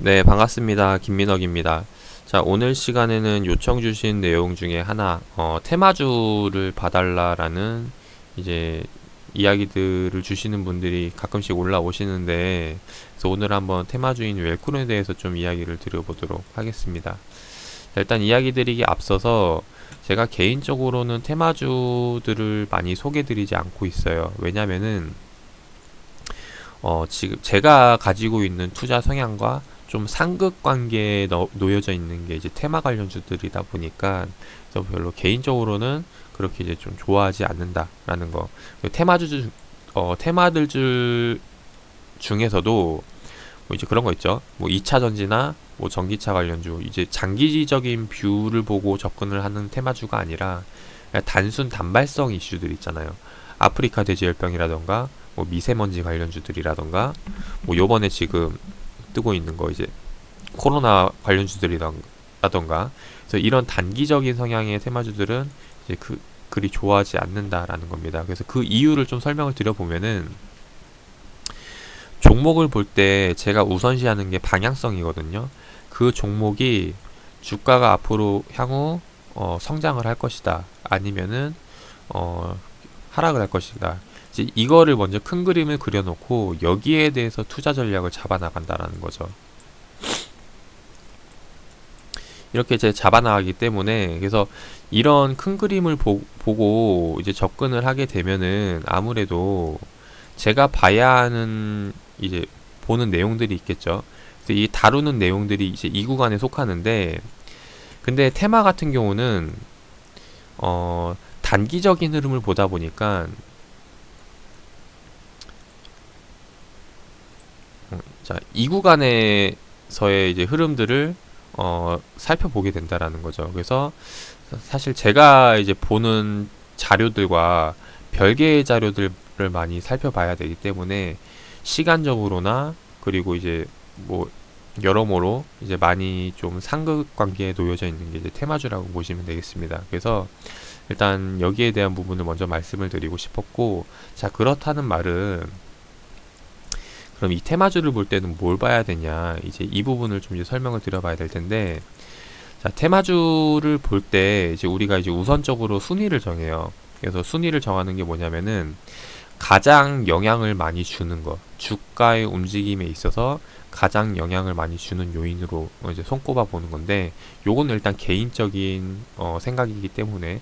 네, 반갑습니다. 김민혁입니다. 자, 오늘 시간에는 요청 주신 내용 중에 하나, 테마주를 봐달라라는 이제 이야기들을 주시는 분들이 가끔씩 올라오시는데, 그래서 오늘 한번 테마주인 웰크론에 대해서 좀 이야기를 드려보도록 하겠습니다. 자, 일단 이야기 드리기 앞서서 제가 개인적으로는 테마주들을 많이 소개드리지 않고 있어요. 왜냐면은, 지금 제가 가지고 있는 투자 성향과 좀 상극 관계에 놓여져 있는 게 이제 테마 관련주들이다 보니까 그래서 별로 개인적으로는 그렇게 이제 좀 좋아하지 않는다라는 거. 테마들 중에서도 뭐 이제 그런 거 있죠. 뭐 2차 전지나 뭐 전기차 관련주, 이제 장기적인 뷰를 보고 접근을 하는 테마주가 아니라 그냥 단순 단발성 이슈들 있잖아요. 아프리카 돼지열병이라던가 뭐 미세먼지 관련주들이라던가 뭐 요번에 지금 뜨고 있는 거 이제 코로나 관련주들이라던가 그래서 이런 단기적인 성향의 테마주들은 이제 그리 좋아하지 않는다라는 겁니다. 그래서 그 이유를 좀 설명을 드려보면은 종목을 볼 때 제가 우선시하는 게 방향성이거든요. 그 종목이 주가가 앞으로 향후 성장을 할 것이다. 아니면은 하락을 할 것이다. 이제 이거를 먼저 큰 그림을 그려놓고 여기에 대해서 투자 전략을 잡아나간다라는 거죠. 이렇게 이제 잡아나가기 때문에 그래서 이런 큰 그림을 보고 이제 접근을 하게 되면은 아무래도 제가 봐야 하는 이제 보는 내용들이 있겠죠. 그래서 이 다루는 내용들이 이제 이 구간에 속하는데 근데 테마 같은 경우는 단기적인 흐름을 보다 보니까 자, 이 구간에서의 이제 흐름들을 살펴보게 된다라는 거죠. 그래서 사실 제가 이제 보는 자료들과 별개의 자료들을 많이 살펴봐야 되기 때문에 시간적으로나 그리고 이제 뭐 여러모로 이제 많이 좀 상극 관계에 놓여져 있는 게 이제 테마주라고 보시면 되겠습니다. 그래서 일단 여기에 대한 부분을 먼저 말씀을 드리고 싶었고, 자, 그렇다는 말은 그럼 이 테마주를 볼 때는 뭘 봐야 되냐, 이제 이 부분을 좀 이제 설명을 드려봐야 될 텐데, 자, 테마주를 볼 때 이제 우리가 이제 우선적으로 순위를 정해요. 그래서 순위를 정하는 게 뭐냐면은 가장 영향을 많이 주는 것, 주가의 움직임에 있어서 가장 영향을 많이 주는 요인으로 이제 손꼽아 보는 건데, 요거는 일단 개인적인 생각이기 때문에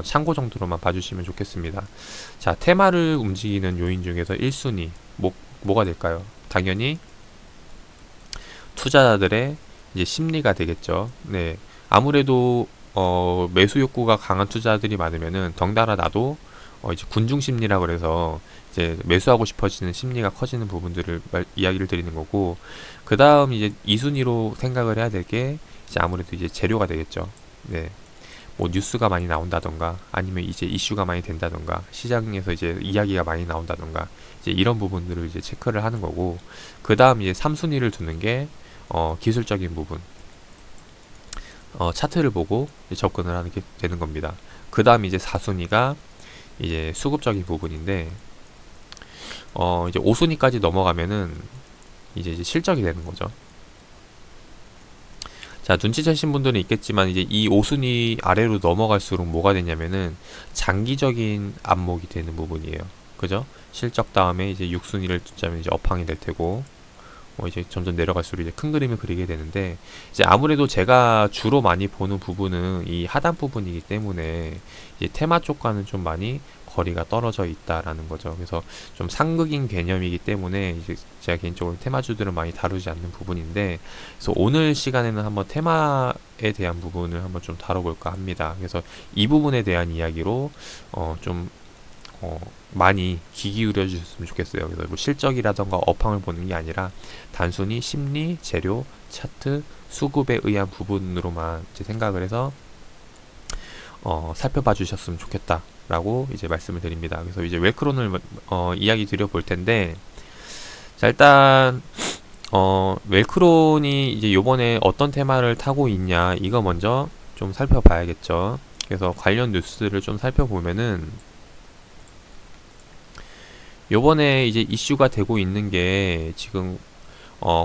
참고 정도로만 봐주시면 좋겠습니다. 자, 테마를 움직이는 요인 중에서 1순위 뭐가 될까요? 당연히 투자자들의 이제 심리가 되겠죠. 네, 아무래도 매수 욕구가 강한 투자들이 많으면은 덩달아 나도 이제 군중 심리라 그래서 이제 매수하고 싶어지는 심리가 커지는 부분들을 이야기를 드리는 거고, 그 다음 이제 2순위로 생각을 해야 될 게 이제 아무래도 이제 재료가 되겠죠. 네. 뭐 뉴스가 많이 나온다던가 아니면 이제 이슈가 많이 된다던가 시장에서 이제 이야기가 많이 나온다던가 이제 이런 부분들을 이제 체크를 하는 거고, 그 다음 이제 3순위를 두는 게 기술적인 부분, 차트를 보고 접근을 하는 게 되는 겁니다. 그 다음 이제 4순위가 이제 수급적인 부분인데, 이제 5순위까지 넘어가면은 이제 실적이 되는 거죠. 자, 눈치채신 분들은 있겠지만 이제 이 5순위 아래로 넘어갈수록 뭐가 되냐면은 장기적인 안목이 되는 부분이에요. 그죠? 실적 다음에 이제 6순위를 두자면 이제 업황이 될 테고, 이제 점점 내려갈수록 이제 큰 그림을 그리게 되는데, 이제 아무래도 제가 주로 많이 보는 부분은 이 하단 부분이기 때문에 이제 테마 쪽과는 좀 많이 거리가 떨어져 있다라는 거죠. 그래서 좀 상극인 개념이기 때문에 이제 제가 개인적으로 테마주들은 많이 다루지 않는 부분인데, 그래서 오늘 시간에는 한번 테마에 대한 부분을 한번 좀 다뤄볼까 합니다. 그래서 이 부분에 대한 이야기로 좀 많이 귀 기울여 주셨으면 좋겠어요. 그래서 뭐 실적이라던가 업황을 보는 게 아니라 단순히 심리, 재료, 차트, 수급에 의한 부분으로만 이제 생각을 해서 살펴봐 주셨으면 좋겠다라고 이제 말씀을 드립니다. 그래서 이제 웰크론을 이야기 드려 볼 텐데, 자, 일단 웰크론이 이제 요번에 어떤 테마를 타고 있냐, 이거 먼저 좀 살펴봐야겠죠. 그래서 관련 뉴스를 좀 살펴보면은 요번에 이제 이슈가 되고 있는 게 지금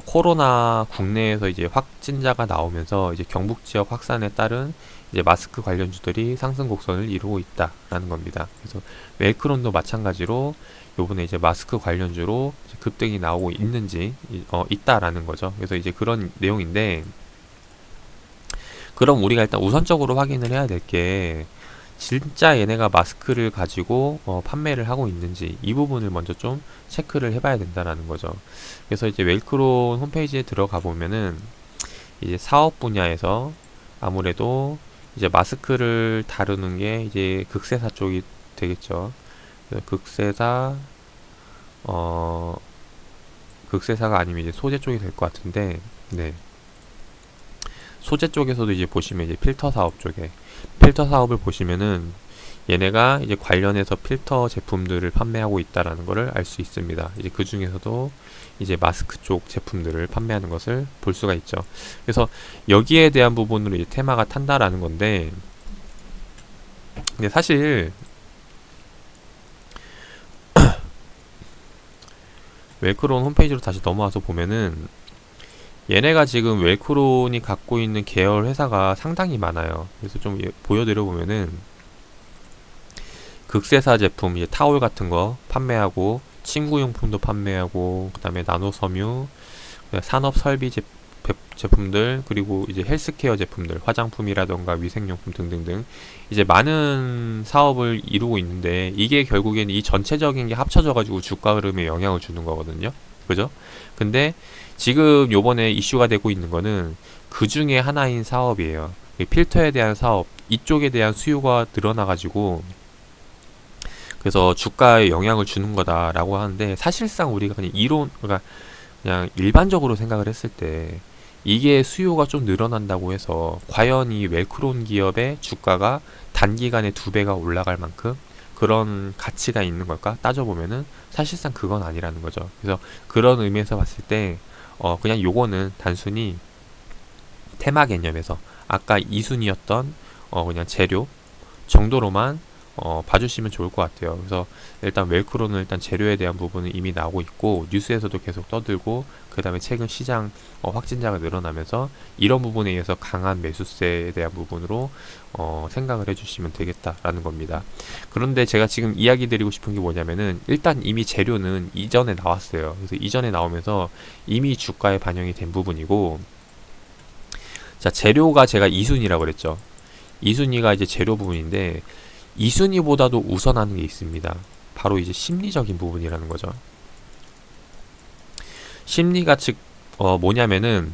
코로나 국내에서 이제 확진자가 나오면서 이제 경북 지역 확산에 따른 이제 마스크 관련주들이 상승 곡선을 이루고 있다라는 겁니다. 그래서 웰크론도 마찬가지로 요번에 이제 마스크 관련주로 이제 급등이 나오고 있다라는 거죠. 그래서 이제 그런 내용인데, 그럼 우리가 일단 우선적으로 확인을 해야 될 게 진짜 얘네가 마스크를 가지고 판매를 하고 있는지 이 부분을 먼저 좀 체크를 해봐야 된다라는 거죠. 그래서 이제 웰크론 홈페이지에 들어가 보면은 이제 사업 분야에서 아무래도 이제 마스크를 다루는 게 이제 극세사 쪽이 되겠죠. 그래서 극세사가 아니면 이제 소재 쪽이 될 것 같은데, 네. 소재 쪽에서도 이제 보시면 이제 필터 사업 쪽에 필터 사업을 보시면은 얘네가 이제 관련해서 필터 제품들을 판매하고 있다라는 것을 알 수 있습니다. 이제 그 중에서도 이제 마스크 쪽 제품들을 판매하는 것을 볼 수가 있죠. 그래서 여기에 대한 부분으로 이제 테마가 탄다라는 건데, 근데 사실 웰크론 홈페이지로 다시 넘어와서 보면은 얘네가 지금 웰크론이 갖고 있는 계열 회사가 상당히 많아요. 그래서 좀 보여드려 보면은 극세사 제품, 이제 타올 같은 거 판매하고, 침구용품도 판매하고, 그 다음에 나노섬유, 산업 설비 제품들, 그리고 이제 헬스케어 제품들, 화장품이라던가 위생용품 등등등 이제 많은 사업을 이루고 있는데, 이게 결국에는 이 전체적인 게 합쳐져가지고 주가 흐름에 영향을 주는 거거든요. 그죠? 근데 지금 요번에 이슈가 되고 있는 거는 그 중에 하나인 사업이에요. 필터에 대한 사업, 이쪽에 대한 수요가 늘어나가지고 그래서 주가에 영향을 주는 거다라고 하는데, 사실상 우리가 그냥 그러니까 그냥 일반적으로 생각을 했을 때 이게 수요가 좀 늘어난다고 해서 과연 이 웰크론 기업의 주가가 단기간에 2배가 올라갈 만큼 그런 가치가 있는 걸까 따져보면은 사실상 그건 아니라는 거죠. 그래서 그런 의미에서 봤을 때 그냥 요거는 단순히 테마 개념에서 아까 2순위였던 그냥 재료 정도로만 봐주시면 좋을 것 같아요. 그래서 일단 웰크론은 일단 재료에 대한 부분은 이미 나오고 있고, 뉴스에서도 계속 떠들고, 그 다음에 최근 시장 확진자가 늘어나면서 이런 부분에 의해서 강한 매수세에 대한 부분으로 생각을 해주시면 되겠다라는 겁니다. 그런데 제가 지금 이야기 드리고 싶은 게 뭐냐면은, 일단 이미 재료는 이전에 나왔어요. 그래서 이전에 나오면서 이미 주가에 반영이 된 부분이고, 자, 재료가 제가 2순위라고 그랬죠. 2순위가 이제 재료 부분인데, 2순위보다도 우선하는 게 있습니다. 바로 이제 심리적인 부분이라는 거죠. 심리가 뭐냐면은,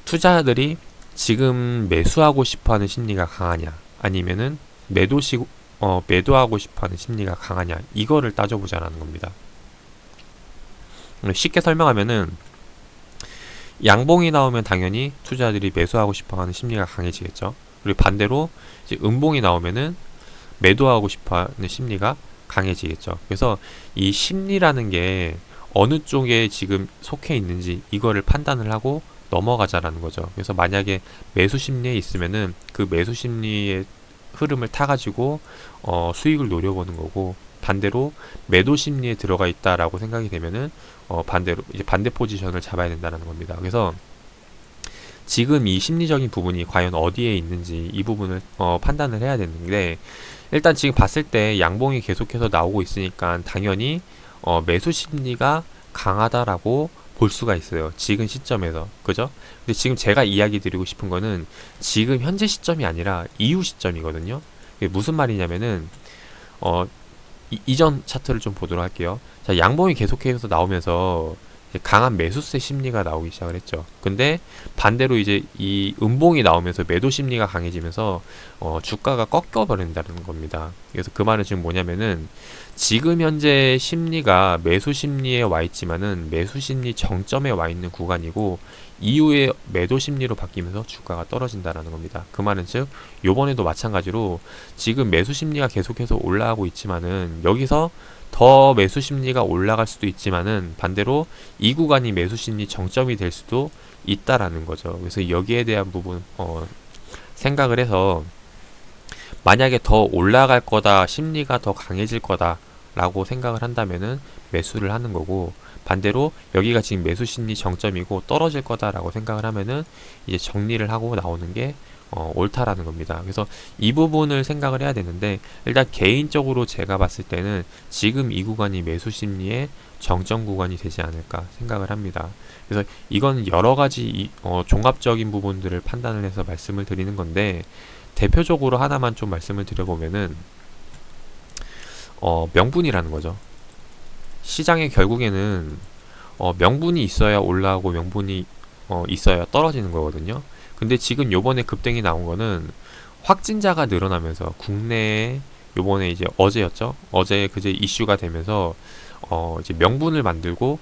투자자들이 지금 매수하고 싶어하는 심리가 강하냐, 아니면은 매도하고 싶어하는 심리가 강하냐, 이거를 따져보자라는 겁니다. 쉽게 설명하면은, 양봉이 나오면 당연히 투자자들이 매수하고 싶어하는 심리가 강해지겠죠. 그리고 반대로 이제 음봉이 나오면은 매도하고 싶어하는 심리가 강해지겠죠. 그래서 이 심리라는 게 어느 쪽에 지금 속해 있는지 이거를 판단을 하고 넘어가자라는 거죠. 그래서 만약에 매수 심리에 있으면은 그 매수 심리의 흐름을 타가지고 수익을 노려보는 거고, 반대로 매도 심리에 들어가 있다라고 생각이 되면은 반대로 이제 반대 포지션을 잡아야 된다는 겁니다. 그래서 지금 이 심리적인 부분이 과연 어디에 있는지 이 부분을 판단을 해야 되는데, 일단 지금 봤을 때 양봉이 계속해서 나오고 있으니까 당연히 매수 심리가 강하다라고 볼 수가 있어요. 지금 시점에서. 그죠? 근데 지금 제가 이야기 드리고 싶은 거는 지금 현재 시점이 아니라 이후 시점이거든요. 이게 무슨 말이냐면은 이전 차트를 좀 보도록 할게요. 자, 양봉이 계속해서 나오면서 이제 강한 매수세 심리가 나오기 시작을 했죠. 근데 반대로 이제 이 음봉이 나오면서 매도 심리가 강해지면서 주가가 꺾여 버린다는 겁니다. 그래서 그 말은 지금 뭐냐면은, 지금 현재 심리가 매수 심리에 와 있지만은 매수 심리 정점에 와 있는 구간이고, 이후에 매도 심리로 바뀌면서 주가가 떨어진다라는 겁니다. 그 말은 즉 요번에도 마찬가지로 지금 매수 심리가 계속해서 올라가고 있지만은 여기서 더 매수 심리가 올라갈 수도 있지만은 반대로 이 구간이 매수 심리 정점이 될 수도 있다라는 거죠. 그래서 여기에 대한 부분 생각을 해서, 만약에 더 올라갈 거다, 심리가 더 강해질 거다 라고 생각을 한다면은 매수를 하는 거고, 반대로 여기가 지금 매수 심리 정점이고 떨어질 거다라고 생각을 하면은 이제 정리를 하고 나오는 게 옳다라는 겁니다. 그래서 이 부분을 생각을 해야 되는데, 일단 개인적으로 제가 봤을 때는 지금 이 구간이 매수 심리의 정점 구간이 되지 않을까 생각을 합니다. 그래서 이건 여러 가지 종합적인 부분들을 판단을 해서 말씀을 드리는 건데, 대표적으로 하나만 좀 말씀을 드려보면은 명분이라는 거죠. 시장에 결국에는 명분이 있어야 올라오고 명분이 있어야 떨어지는 거거든요. 근데 지금 요번에 급등이 나온 거는 확진자가 늘어나면서 국내에 요번에 이제 어제였죠. 어제 그제 이슈가 되면서 이제 명분을 만들고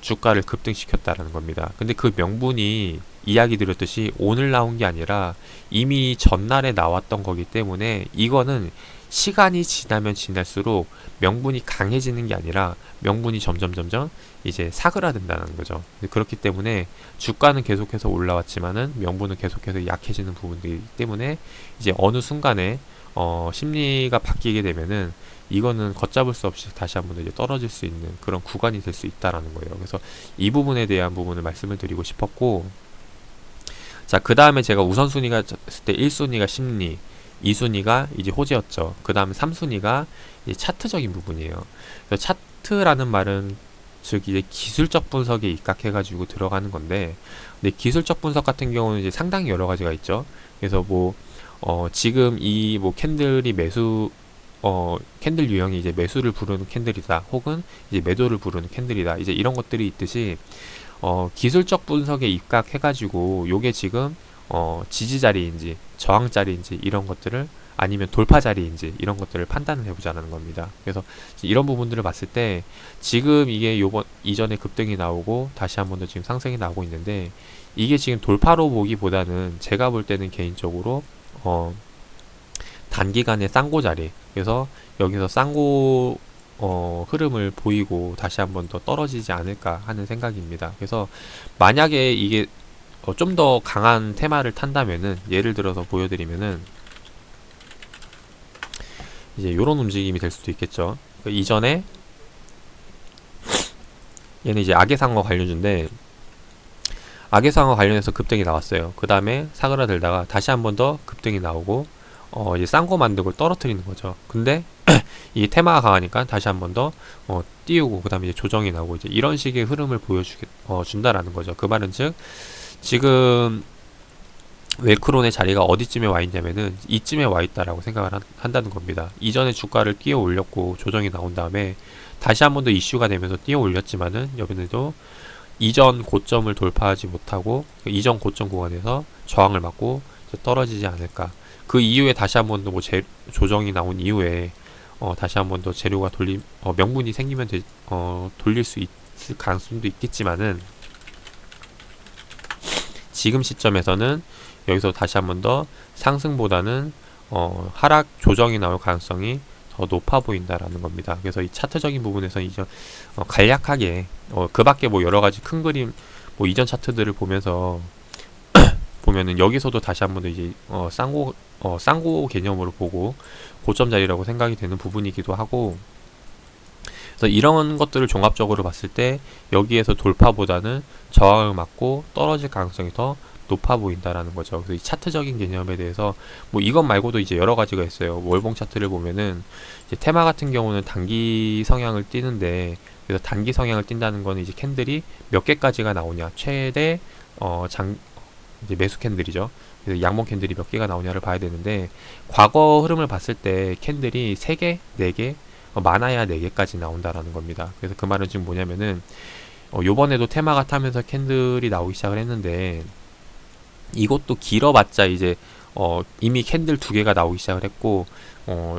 주가를 급등시켰다라는 겁니다. 근데 그 명분이 이야기 드렸듯이 오늘 나온 게 아니라 이미 전날에 나왔던 거기 때문에 이거는 시간이 지나면 지날수록 명분이 강해지는 게 아니라 명분이 점점 이제 사그라든다는 거죠. 그렇기 때문에 주가는 계속해서 올라왔지만은 명분은 계속해서 약해지는 부분들이기 때문에 이제 어느 순간에 심리가 바뀌게 되면은 이거는 걷잡을 수 없이 다시 한번 이제 떨어질 수 있는 그런 구간이 될 수 있다라는 거예요. 그래서 이 부분에 대한 부분을 말씀을 드리고 싶었고, 자, 그 다음에 제가 우선순위가 했을 때 1순위가 심리, 2순위가 이제 호재였죠. 그 다음에 3순위가 이제 차트적인 부분이에요. 그래서 차트라는 말은 즉 이제 기술적 분석에 입각해가지고 들어가는 건데, 근데 기술적 분석 같은 경우는 이제 상당히 여러 가지가 있죠. 그래서 뭐 지금 이 뭐 캔들이 캔들 유형이 이제 매수를 부르는 캔들이다, 혹은 이제 매도를 부르는 캔들이다, 이제 이런 것들이 있듯이 기술적 분석에 입각해가지고 요게 지금 지지 자리인지 저항 자리인지 이런 것들을, 아니면 돌파 자리인지 이런 것들을 판단을 해보자는 겁니다. 그래서 이런 부분들을 봤을 때 지금 이게 이전에 급등이 나오고 다시 한 번 더 지금 상승이 나오고 있는데, 이게 지금 돌파로 보기보다는 제가 볼 때는 개인적으로 단기간의 쌍고 자리, 그래서 여기서 쌍고 흐름을 보이고 다시 한 번 더 떨어지지 않을까 하는 생각입니다. 그래서 만약에 이게 좀 더 강한 테마를 탄다면은, 예를 들어서 보여드리면은 이제 요런 움직임이 될 수도 있겠죠. 이전에 얘는 이제 악의상어 관련주인데, 악의상어 관련해서 급등이 나왔어요. 그 다음에 사그라들다가 다시 한 번 더 급등이 나오고 이제 쌍고 만든 걸 떨어뜨리는 거죠. 근데 이 테마가 강하니까 다시 한 번 더 띄우고 그 다음에 이제 조정이 나오고, 이제 이런 식의 흐름을 준다라는 거죠. 그 말은 즉 지금 웰크론의 자리가 어디쯤에 와 있냐면은 이쯤에 와 있다라고 생각을 한다는 겁니다. 이전에 주가를 끼어 올렸고 조정이 나온 다음에 다시 한 번 더 이슈가 되면서 뛰어 올렸지만은 여기도 이전 고점을 돌파하지 못하고 이전 고점 구간에서 저항을 맞고 떨어지지 않을까. 그 이후에 다시 한 번 더 뭐 조정이 나온 이후에 다시 한 번 더 재료가 명분이 생기면 돌릴 수 있을 가능성도 있겠지만은, 지금 시점에서는 여기서 다시 한 번 더 상승보다는 하락 조정이 나올 가능성이 더 높아 보인다라는 겁니다. 그래서 이 차트적인 부분에서 이제 간략하게 그 밖에 뭐 여러 가지 큰 그림 뭐 이전 차트들을 보면서 보면은 여기서도 다시 한 번 더 이제 쌍고 개념으로 보고 고점 자리라고 생각이 되는 부분이기도 하고, 그래서 이런 것들을 종합적으로 봤을 때 여기에서 돌파보다는 저항을 맞고 떨어질 가능성이 더 높아 보인다라는 거죠. 그래서 이 차트적인 개념에 대해서 뭐 이것 말고도 이제 여러 가지가 있어요. 월봉 차트를 보면은 이제 테마 같은 경우는 단기 성향을 띠는데, 그래서 단기 성향을 띈다는 거는 이제 캔들이 몇 개까지가 나오냐, 최대 이제 매수 캔들이죠. 그래서 양봉 캔들이 몇 개가 나오냐를 봐야 되는데, 과거 흐름을 봤을 때 캔들이 3개, 4개, 많아야 4개까지 나온다라는 겁니다. 그래서 그 말은 지금 뭐냐면은 요번에도 테마가 타면서 캔들이 나오기 시작을 했는데, 이것도 길어봤자 이제 이미 캔들 2개가 나오기 시작을 했고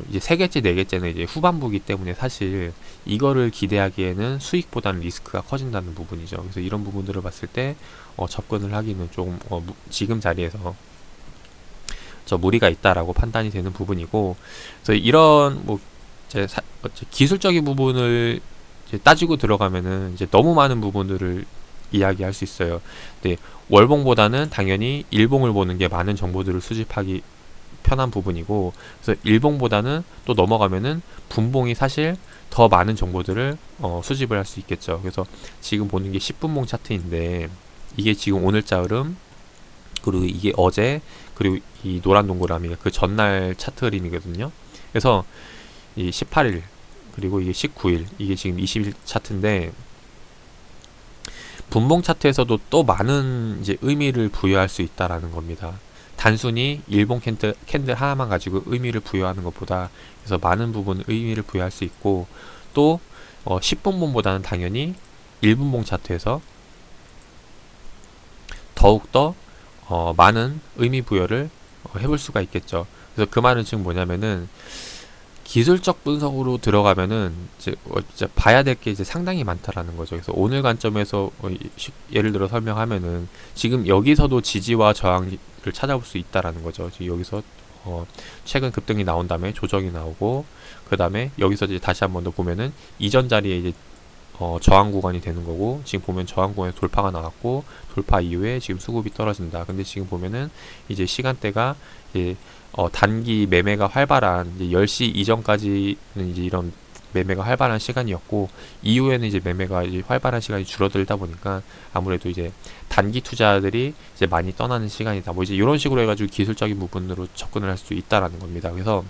이제 3개째 4개째는 이제 후반부기 때문에 사실 이거를 기대하기에는 수익보다는 리스크가 커진다는 부분이죠. 그래서 이런 부분들을 봤을 때 접근을 하기는 조금 지금 자리에서 무리가 있다라고 판단이 되는 부분이고, 그래서 이런 뭐 기술적인 부분을 이제 따지고 들어가면은 이제 너무 많은 부분들을 이야기할 수 있어요. 근데 월봉보다는 당연히 일봉을 보는 게 많은 정보들을 수집하기 편한 부분이고, 그래서 일봉보다는 또 넘어가면은 분봉이 사실 더 많은 정보들을 수집을 할 수 있겠죠. 그래서 지금 보는 게 10분봉 차트인데, 이게 지금 오늘자 흐름, 그리고 이게 어제, 그리고 이 노란 동그라미가 그 전날 차트 흐름이거든요. 그래서 이 18일, 그리고 이게 19일, 이게 지금 20일 차트인데, 분봉 차트에서도 또 많은 이제 의미를 부여할 수 있다라는 겁니다. 단순히 일봉 캔들 하나만 가지고 의미를 부여하는 것보다, 그래서 많은 부분 의미를 부여할 수 있고, 또 10분봉보다는 당연히 1분봉 차트에서 더욱더 많은 의미 부여를 해볼 수가 있겠죠. 그래서 그 말은 지금 뭐냐면은, 기술적 분석으로 들어가면은 이제 진짜 봐야 될 게 이제 상당히 많다라는 거죠. 그래서 오늘 관점에서 예를 들어 설명하면은, 지금 여기서도 지지와 저항을 찾아볼 수 있다라는 거죠. 지금 여기서 최근 급등이 나온 다음에 조정이 나오고, 그 다음에 여기서 이제 다시 한 번 더 보면은 이전 자리에 이제 저항 구간이 되는 거고, 지금 보면 저항 구간에 돌파가 나왔고, 돌파 이후에 지금 수급이 떨어진다. 근데 지금 보면은 이제 시간대가 이제 단기 매매가 활발한 이제 10시 이전까지는 이제 이런 매매가 활발한 시간이었고, 이후에는 이제 매매가 이제 활발한 시간이 줄어들다 보니까 아무래도 이제 단기 투자들이 이제 많이 떠나는 시간이다. 뭐 이제 이런 식으로 해가지고 기술적인 부분으로 접근을 할 수 있다라는 겁니다. 그래서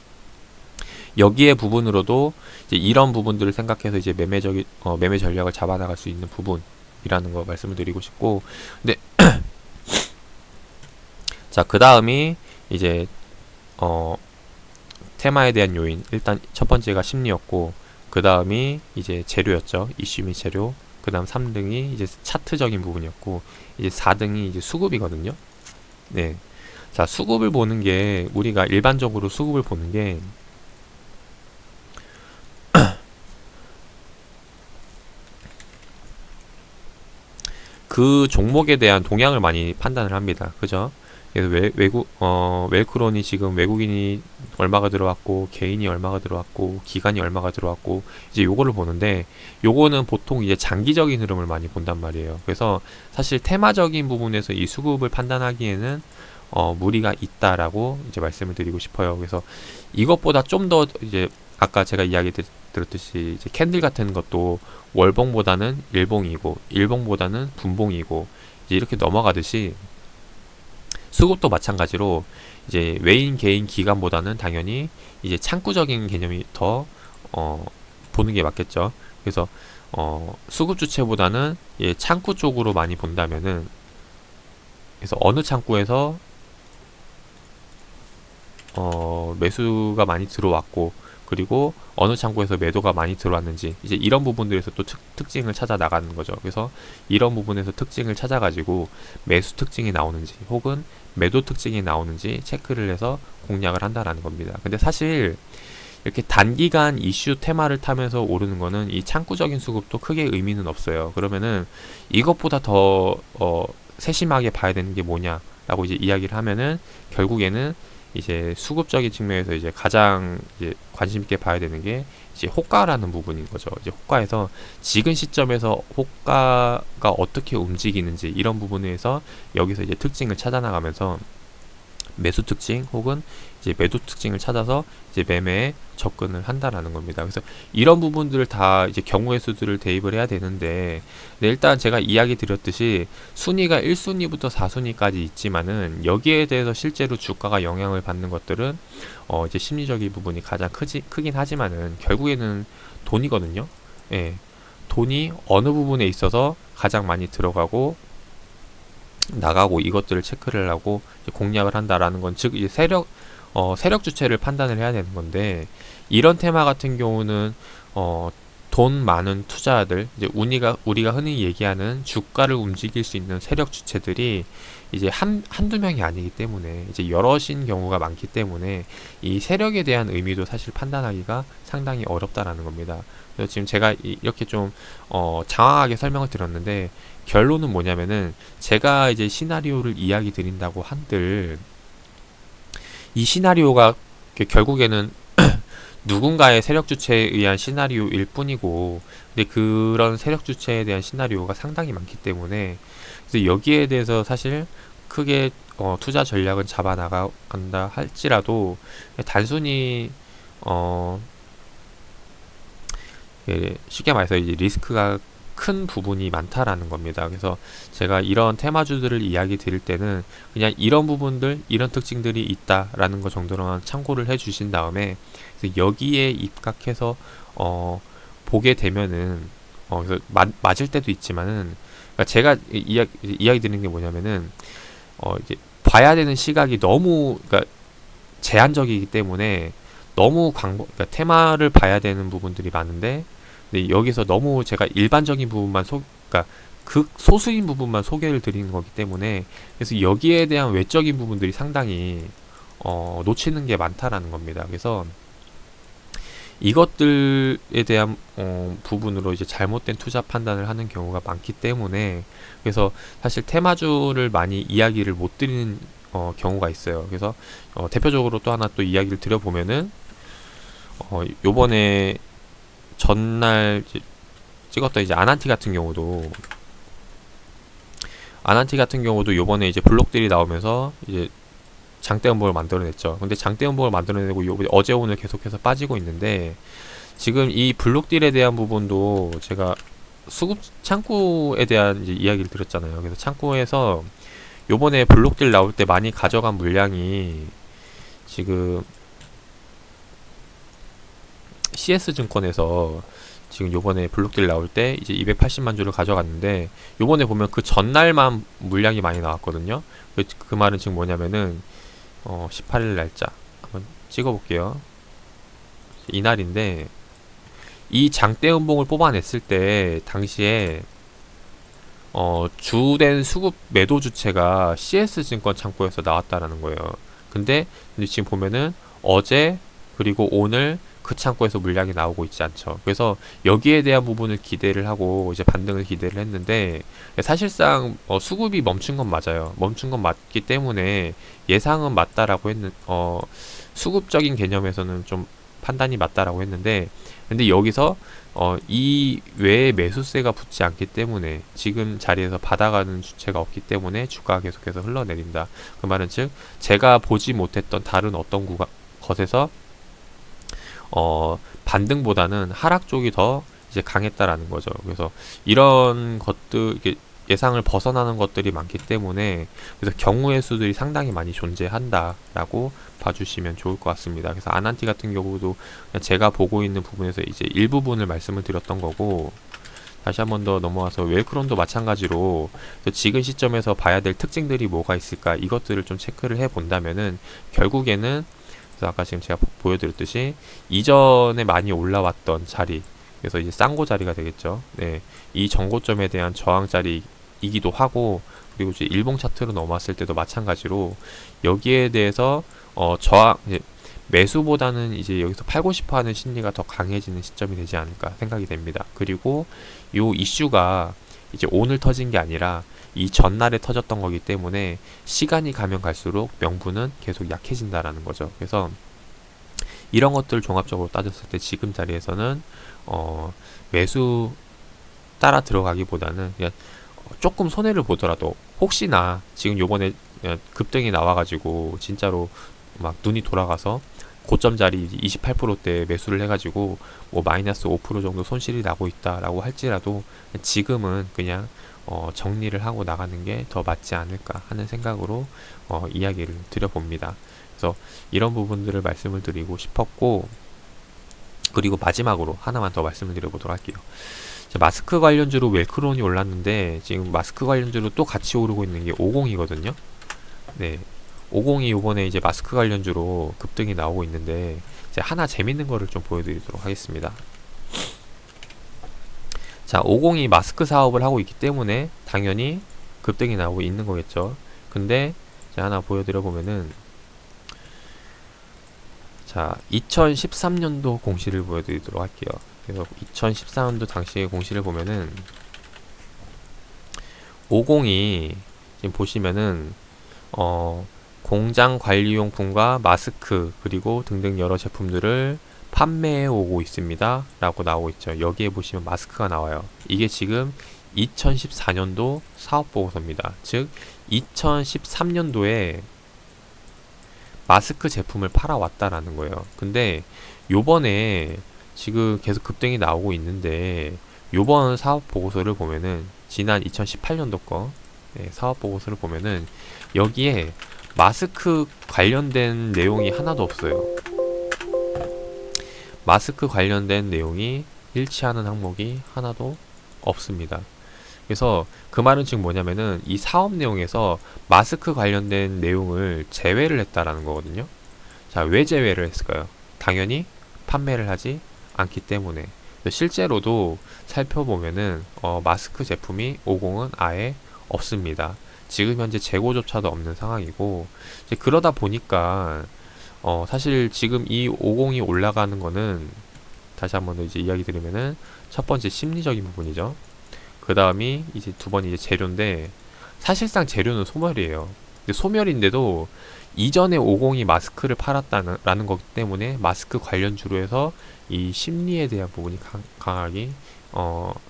여기에 부분으로도 이제 이런 부분들을 생각해서 이제 매매 전략을 잡아나갈 수 있는 부분이라는 거 말씀을 드리고 싶고, 근데 자, 그 다음이 이제 테마에 대한 요인, 일단 첫 번째가 심리였고, 그 다음이 이제 재료였죠. 이슈 및 재료. 그 다음 3등이 이제 차트적인 부분이었고, 이제 4등이 이제 수급이거든요. 네. 자, 수급을 보는 게, 우리가 일반적으로 수급을 보는 게 그 종목에 대한 동향을 많이 판단을 합니다. 그죠? 그래서 웰크론이 지금 외국인이 얼마가 들어왔고, 개인이 얼마가 들어왔고, 기관이 얼마가 들어왔고, 이제 요거를 보는데, 요거는 보통 이제 장기적인 흐름을 많이 본단 말이에요. 그래서 사실 테마적인 부분에서 이 수급을 판단하기에는 무리가 있다라고 이제 말씀을 드리고 싶어요. 그래서 이것보다 좀 더 이제 아까 제가 이야기 들었듯이 이제 캔들 같은 것도 월봉보다는 일봉이고, 일봉보다는 분봉이고, 이제 이렇게 넘어가듯이 수급도 마찬가지로 이제 외인, 개인, 기관보다는 당연히 이제 창구적인 개념이 더 보는 게 맞겠죠. 그래서 수급 주체보다는 창구 쪽으로 많이 본다면은, 그래서 어느 창구에서 매수가 많이 들어왔고, 그리고 어느 창구에서 매도가 많이 들어왔는지, 이제 이런 부분들에서 또 특징을 찾아 나가는 거죠. 그래서 이런 부분에서 특징을 찾아가지고 매수 특징이 나오는지 혹은 매도 특징이 나오는지 체크를 해서 공략을 한다라는 겁니다. 근데 사실 이렇게 단기간 이슈 테마를 타면서 오르는 거는 이 창구적인 수급도 크게 의미는 없어요. 그러면은 이것보다 더 세심하게 봐야 되는 게 뭐냐라고 이제 이야기를 하면은, 결국에는 이제 수급적인 측면에서 이제 가장 이제 관심 있게 봐야 되는 게 이제 호가라는 부분인 거죠. 이제 호가에서 지금 시점에서 호가가 어떻게 움직이는지, 이런 부분에서 여기서 이제 특징을 찾아 나가면서 매수 특징 혹은 이제 매도 특징을 찾아서 이제 매매에 접근을 한다라는 겁니다. 그래서 이런 부분들을 다 이제 경우의 수들을 대입을 해야 되는데, 네, 일단 제가 이야기 드렸듯이 순위가 1순위부터 4순위까지 있지만은, 여기에 대해서 실제로 주가가 영향을 받는 것들은 이제 심리적인 부분이 가장 크긴 하지만은 결국에는 돈이거든요. 예. 돈이 어느 부분에 있어서 가장 많이 들어가고 나가고, 이것들을 체크를 하고 공략을 한다라는 건, 즉 이제 세력 주체를 판단을 해야 되는 건데, 이런 테마 같은 경우는 돈 많은 투자들, 이제 우리가 흔히 얘기하는 주가를 움직일 수 있는 세력 주체들이 이제 한두 명이 아니기 때문에, 이제 여럿인 경우가 많기 때문에 이 세력에 대한 의미도 사실 판단하기가 상당히 어렵다라는 겁니다. 그래서 지금 제가 이렇게 좀 장황하게 설명을 드렸는데, 결론은 뭐냐면은, 제가 이제 시나리오를 이야기 드린다고 한들 이 시나리오가 결국에는 누군가의 세력 주체에 의한 시나리오일 뿐이고, 근데 그런 세력 주체에 대한 시나리오가 상당히 많기 때문에, 그래서 여기에 대해서 사실 크게 투자 전략은 잡아 나간다 할지라도 단순히 어, 쉽게 말해서 이제 리스크가 큰 부분이 많다라는 겁니다. 그래서 제가 이런 테마주들을 이야기 드릴 때는 그냥 이런 부분들, 이런 특징들이 있다라는 것 정도로만 참고를 해주신 다음에 여기에 입각해서 보게 되면은 그래서 맞을 때도 있지만은 그러니까 제가 이야기 드리는 게 뭐냐면은 이제 봐야 되는 시각이 너무 그러니까 제한적이기 때문에 너무 그러니까 테마를 봐야 되는 부분들이 많은데 근데 여기서 너무 제가 일반적인 부분만 그러니까 소수인 부분만 소개를 드리는 거기 때문에 그래서 여기에 대한 외적인 부분들이 상당히 놓치는 게 많다라는 겁니다. 그래서 이것들에 대한 부분으로 이제 잘못된 투자 판단을 하는 경우가 많기 때문에 그래서 사실 테마주를 많이 이야기를 못 드리는 경우가 있어요. 그래서 대표적으로 또 하나 또 이야기를 드려보면은 요번에 전날 찍었던 이제 아난티 같은 경우도 요번에 이제 블록들이 나오면서 이제 장대 음봉을 만들어냈죠. 근데 장대 음봉을 만들어내고 어제 오늘 계속해서 빠지고 있는데 지금 이 블록딜에 대한 부분도 제가 수급 창구에 대한 이제 이야기를 드렸잖아요. 그래서 창구에서 요번에 블록딜 나올 때 많이 가져간 물량이 지금 CS증권에서 지금 요번에 블록딜 나올 때 이제 280만 주를 가져갔는데 요번에 보면 그 전날만 물량이 많이 나왔거든요. 그 말은 지금 뭐냐면은 18일 날짜 한번 찍어볼게요. 이날인데 이 장대 음봉을 뽑아냈을 때 당시에 주된 수급 매도 주체가 CS증권 창구에서 나왔다라는 거예요. 근데 지금 보면은 어제 그리고 오늘 그 창구에서 물량이 나오고 있지 않죠. 그래서 여기에 대한 부분을 기대를 하고 이제 반등을 기대를 했는데 사실상 수급이 멈춘 건 맞아요. 멈춘 건 맞기 때문에 예상은 맞다라고 수급적인 개념에서는 좀 판단이 맞다라고 했는데 근데 여기서 이 외에 매수세가 붙지 않기 때문에 지금 자리에서 받아가는 주체가 없기 때문에 주가가 계속해서 흘러내린다. 그 말은 즉 제가 보지 못했던 다른 어떤 것에서 반등보다는 하락 쪽이 더 이제 강했다라는 거죠. 그래서 이런 것들 이게 예상을 벗어나는 것들이 많기 때문에 그래서 경우의 수들이 상당히 많이 존재한다라고 봐주시면 좋을 것 같습니다. 그래서 아난티 같은 경우도 제가 보고 있는 부분에서 이제 일부분을 말씀을 드렸던 거고 다시 한 번 더 넘어와서 웰크론도 마찬가지로 지금 시점에서 봐야 될 특징들이 뭐가 있을까 이것들을 좀 체크를 해 본다면은 결국에는 그래서 아까 지금 제가 보여드렸듯이 이전에 많이 올라왔던 자리 그래서 이제 쌍고 자리가 되겠죠. 네, 이 정고점에 대한 저항 자리이기도 하고 그리고 이제 일봉 차트로 넘어왔을 때도 마찬가지로 여기에 대해서 저항 매수보다는 이제 여기서 팔고 싶어하는 심리가 더 강해지는 시점이 되지 않을까 생각이 됩니다. 그리고 요 이슈가 이제 오늘 터진 게 아니라 이 전날에 터졌던 거기 때문에 시간이 가면 갈수록 명분은 계속 약해진다라는 거죠. 그래서 이런 것들 종합적으로 따졌을 때 지금 자리에서는 매수 따라 들어가기보다는 그냥 조금 손해를 보더라도 혹시나 지금 요번에 급등이 나와가지고 진짜로 막 눈이 돌아가서 고점 자리 28%대 매수를 해가지고 뭐 마이너스 5% 정도 손실이 나고 있다라고 할지라도 지금은 그냥 정리를 하고 나가는 게 더 맞지 않을까 하는 생각으로 이야기를 드려봅니다. 그래서 이런 부분들을 말씀을 드리고 싶었고 그리고 마지막으로 하나만 더 말씀을 드려보도록 할게요. 마스크 관련주로 웰크론이 올랐는데 지금 마스크 관련주로 또 같이 오르고 있는 게 50이거든요. 네, 50이 요번에 이제 마스크 관련주로 급등이 나오고 있는데 이제 하나 재밌는 거를 좀 보여드리도록 하겠습니다. 자, 50이 마스크 사업을 하고 있기 때문에 당연히 급등이 나오고 있는 거겠죠. 근데 이제 하나 보여드려 보면은 자, 2013년도 공시를 보여드리도록 할게요. 그래서 2014년도 당시의 공시를 보면은 50이 지금 보시면은 공장 관리용품과 마스크 그리고 등등 여러 제품들을 판매해 오고 있습니다 라고 나오고 있죠. 여기에 보시면 마스크가 나와요. 이게 지금 2014년도 사업보고서입니다. 즉 2013년도에 마스크 제품을 팔아왔다라는 거예요. 근데 요번에 지금 계속 급등이 나오고 있는데, 요번 사업보고서를 보면은 지난 2018년도 거 사업보고서를 보면은 여기에 마스크 관련된 내용이 하나도 없어요. 마스크 관련된 내용이 일치하는 항목이 하나도 없습니다. 그래서 그 말은 지금 뭐냐면은 이 사업 내용에서 마스크 관련된 내용을 제외를 했다라는 거거든요. 자, 왜 제외를 했을까요? 당연히 판매를 하지 않기 때문에. 실제로도 살펴보면은 마스크 제품이 50은 아예 없습니다. 지금 현재 재고조차도 없는 상황이고, 이제 그러다 보니까 사실 지금 이 50이 올라가는 거는, 다시 한번 더 이제 이야기 드리면은, 첫 번째 심리적인 부분이죠. 그 다음이 이제 두 번이 이제 재료인데, 사실상 재료는 소멸이에요. 근데 소멸인데도 이전에 50이 마스크를 팔았다는 거기 때문에 마스크 관련주로 해서 이 심리에 대한 부분이 강하게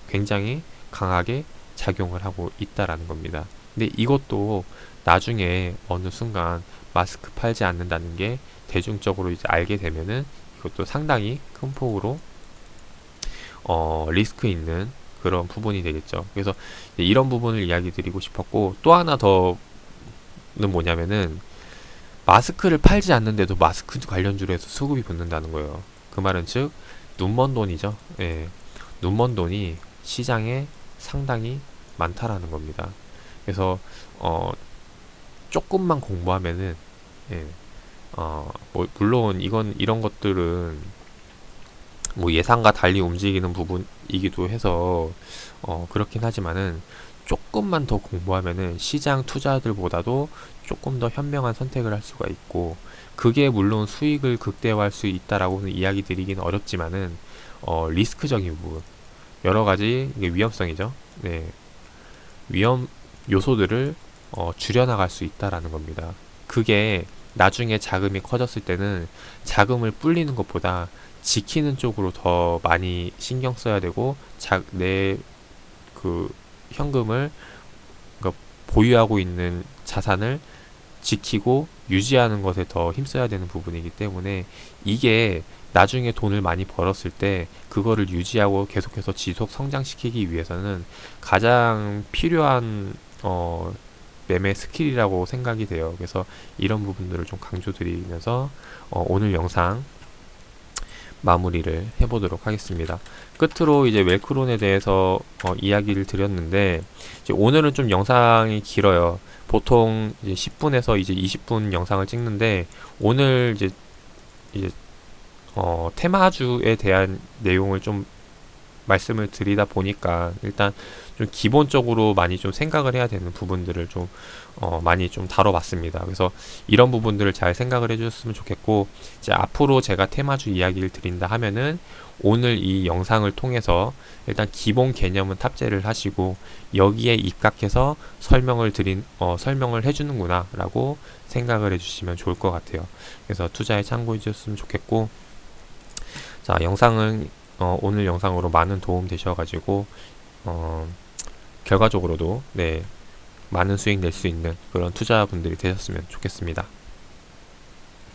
굉장히 강하게 작용을 하고 있다라는 겁니다. 근데 이것도 나중에 어느 순간 마스크 팔지 않는다는 게 대중적으로 이제 알게 되면은 이것도 상당히 큰 폭으로 리스크 있는 그런 부분이 되겠죠. 그래서 이런 부분을 이야기 드리고 싶었고, 또 하나 더는 뭐냐면은 마스크를 팔지 않는데도 마스크 관련주로 해서 수급이 붙는다는 거예요. 그 말은 즉 눈먼 돈이죠. 예. 눈먼 돈이 시장에 상당히 많다라는 겁니다. 그래서 조금만 공부하면은, 예. 뭐 물론 이런 것들은 뭐 예상과 달리 움직이는 부분이기도 해서 그렇긴 하지만은, 조금만 더 공부하면은 시장 투자들보다도 조금 더 현명한 선택을 할 수가 있고, 그게 물론 수익을 극대화할 수 있다라고는 이야기 드리기는 어렵지만은 리스크적인 부분, 여러 가지 이게 위험성이죠. 네, 위험 요소들을 줄여나갈 수 있다라는 겁니다. 그게 나중에 자금이 커졌을 때는 자금을 불리는 것보다 지키는 쪽으로 더 많이 신경 써야 되고, 내 그 현금을, 그러니까 보유하고 있는 자산을 지키고 유지하는 것에 더 힘써야 되는 부분이기 때문에, 이게 나중에 돈을 많이 벌었을 때 그거를 유지하고 계속해서 지속 성장시키기 위해서는 가장 필요한 매매 스킬이라고 생각이 돼요. 그래서 이런 부분들을 좀 강조드리면서 오늘 영상 마무리를 해보도록 하겠습니다. 끝으로 이제 웰크론에 대해서 이야기를 드렸는데, 이제 오늘은 좀 영상이 길어요. 보통 이제 10분에서 이제 20분 영상을 찍는데, 오늘 이제 테마주에 대한 내용을 좀 말씀을 드리다 보니까 일단 좀 기본적으로 많이 좀 생각을 해야 되는 부분들을 좀 많이 좀 다뤄봤습니다. 그래서 이런 부분들을 잘 생각을 해주셨으면 좋겠고, 이제 앞으로 제가 테마주 이야기를 드린다 하면은 오늘 이 영상을 통해서 일단 기본 개념은 탑재를 하시고, 여기에 입각해서 설명을 해주는구나 라고 생각을 해주시면 좋을 것 같아요. 그래서 투자에 참고해 주셨으면 좋겠고, 자, 오늘 영상으로 많은 도움 되셔가지고 결과적으로도 많은 수익 낼 수 있는 그런 투자분들이 되셨으면 좋겠습니다.